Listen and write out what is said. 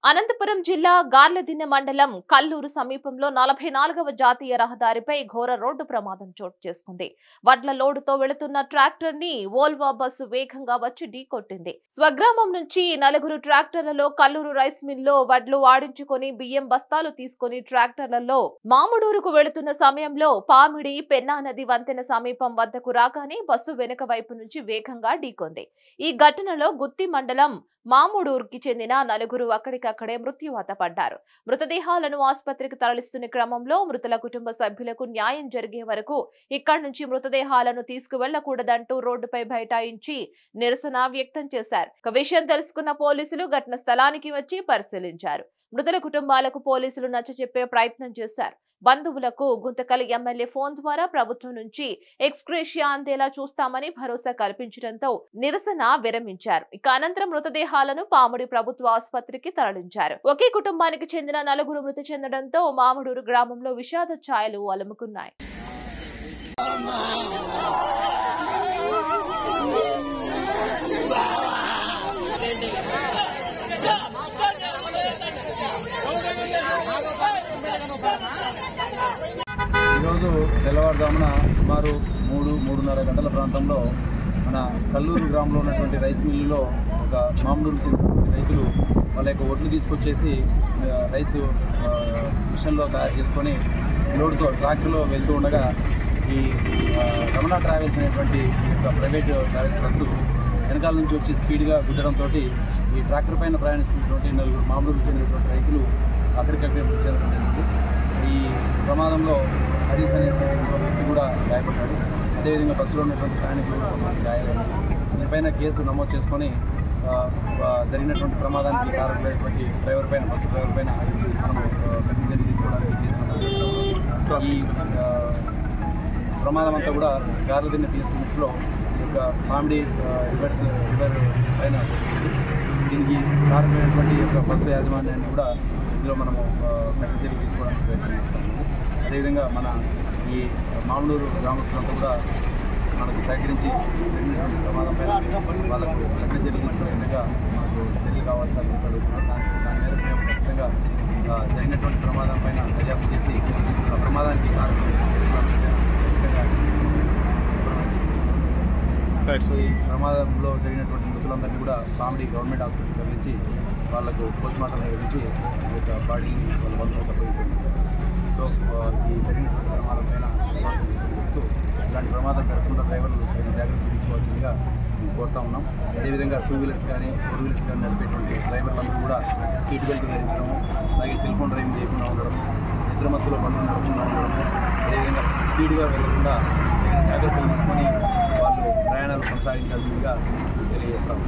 అనంతపురం జిల్లా గార్లదిన్నె మండలం కల్లూరు సమీపంలో 44వ జాతీయ రహదారిపై ఘోర రోడ్డు ప్రమాదం చోటు చేసుకుంది. వడ్ల లోడుతో వెళుతున్న ట్రాక్టర్ ని వోల్వో బస్సు వేగంగా వచ్చి ఢీకొట్టింది. స్వగ్రామం నుంచి నలుగురు ట్రాక్టర్లలో కల్లూరు రైస్ మిల్లో వడ్లు ఆడించుకొని బియ్యం బస్తాలు తీసుకుని ట్రాక్టర్లలో మాముడూరుకు వెళుతున్న సమయంలో పామిడి పెన్నా నది వంతెన సమీపం వద్దకు రాగానే బస్సు వెనుక వైపు నుంచి వేగంగా ఢీకొంది. ఈ ఘటనలో గుత్తి మండలం మాముడూరుకి చెందిన నలుగురు అక్కడికక్కడే మృత్యువాత పడ్డారు. మృతదేహాలను ఆసుపత్రికి తరలిస్తున్న క్రమంలో మృతుల కుటుంబ సభ్యులకు న్యాయం జరిగే వరకు ఇక్కడి నుంచి మృతదేహాలను తీసుకువెళ్లకూడదంటూ రోడ్డుపై బైఠాయించి నిరసన వ్యక్తం చేశారు. విషయం తెలుసుకున్న పోలీసులు ఘటన స్థలానికి వచ్చి పరిశీలించారు. మృతుల కుటుంబాలకు పోలీసులు నచ్చచెప్పే ప్రయత్నం చేశారు. బంధువులకు గుంతకల్ ఎమ్మెల్యే ఫోన్ ద్వారా ప్రభుత్వం నుంచి ఎక్స్గ్రేషియా అందేలా చూస్తామని భరోసా కల్పించడంతో నిరసన విరమించారు. ఇక అనంతరం మృతదేహాలను పాముడి ప్రభుత్వ ఆసుపత్రికి తరలించారు. ఒకే కుటుంబానికి చెందిన నలుగురు మృతి చెందడంతో మాముడూరు గ్రామంలో విషాద ఛాయలు అలుముకున్నాయి. ఈరోజు తెల్లవారుజామున సుమారు 3-3:30 గంటల ప్రాంతంలో మన కల్లూరు గ్రామంలో ఉన్నటువంటి రైస్ మిల్లులో ఒక మామూలు చెందినటువంటి రైతులు వాళ్ళ యొక్క ఒడ్లు తీసుకొచ్చేసి రైస్ మిషన్లో తయారు చేసుకొని లోడ్తో ట్రాక్టర్లో వెళ్తూ ఉండగా ఈ రమణ ట్రావెల్స్ అనేటువంటి ప్రైవేట్ ట్రావెల్స్ బస్సు వెనకాల నుంచి వచ్చి స్పీడ్గా గుద్దడంతో ఈ ట్రాక్టర్ పైన ప్రయాణిస్తున్నటువంటి నలుగురు మామూలు చెందినటువంటి రైతులు అక్కడికక్కడే మృతి చెందడం జరిగింది. ఈ ప్రమాదంలో హరీష్ అనేటువంటి వ్యక్తి కూడా గాయపడ్డాడు. అదేవిధంగా బస్సులో ఉన్నటువంటి ప్రయాణికులు గాయాలైన దీనిపైన కేసు నమోదు చేసుకొని జరిగినటువంటి ప్రమాదానికి కారణమైనటువంటి డ్రైవర్ పైన బస్సు డ్రైవర్ పైన మనము కఠిన చర్య తీసుకోవడానికి కేసు నమోదు చేస్తాము. ఈ ప్రమాదం అంతా కూడా గార్లదిన్నె పిఎస్ లిమిట్స్లో ఈ యొక్క పామిడి రివర్ పైన దీనికి కారణమైనటువంటి యొక్క బస్సు యాజమాన్యాన్ని కూడా ఇందులో మనము కఠిన చర్య తీసుకోవడానికి ప్రయత్నం చేస్తాము. అదేవిధంగా మన ఈ మామూలు గ్రామస్తులంతా కూడా మనకు సహకరించి జరిగినటువంటి ప్రమాదం పైన వాళ్ళకు కఠిన చర్యలు తీసుకునే విధంగా మనకు చర్యలు కావాల్సి అడుగుతున్నాం. దాని మేరకు మేము ఖచ్చితంగా జరిగినటువంటి ప్రమాదం పైన దర్యాప్తు చేసి ఆ ప్రమాదానికి కారణం ఖచ్చితంగా సో ఈ ప్రమాదంలో జరిగినటువంటి మృతులందరినీ కూడా పామిడి గవర్నమెంట్ హాస్పిటల్కి తరలించి వాళ్లకు పోస్ట్ మార్టం నిర్వహించి ఈ యొక్క బాడీని వాళ్ళ బంధువులకు అప్పగించండి. సో ఈ జరిగినటువంటి ప్రమాదం పైన చేస్తూ ఇలాంటి ప్రమాదాలు జరగకుండా డ్రైవర్లు పైన జాగ్రత్తలు తీసుకోవాల్సిందిగా మేము కోరుతా ఉన్నాం. అదేవిధంగా 2 వీలర్స్ కానీ 4 వీలర్స్ కానీ నడిపేటువంటి డ్రైవర్లందరూ కూడా సీట్ బెల్ట్ ధరించడము, అలాగే సెల్ ఫోన్ డ్రైవింగ్ చేయకుండా ఉండడం, నిద్రమత్తులో బండ్లు నడపకుండా ఉండడం, అదేవిధంగా స్పీడ్గా వెళ్లకుండా జాగ్రత్తలు తీసుకొని వాళ్ళు ప్రయాణాలు కొనసాగించాల్సిందిగా తెలియజేస్తాము.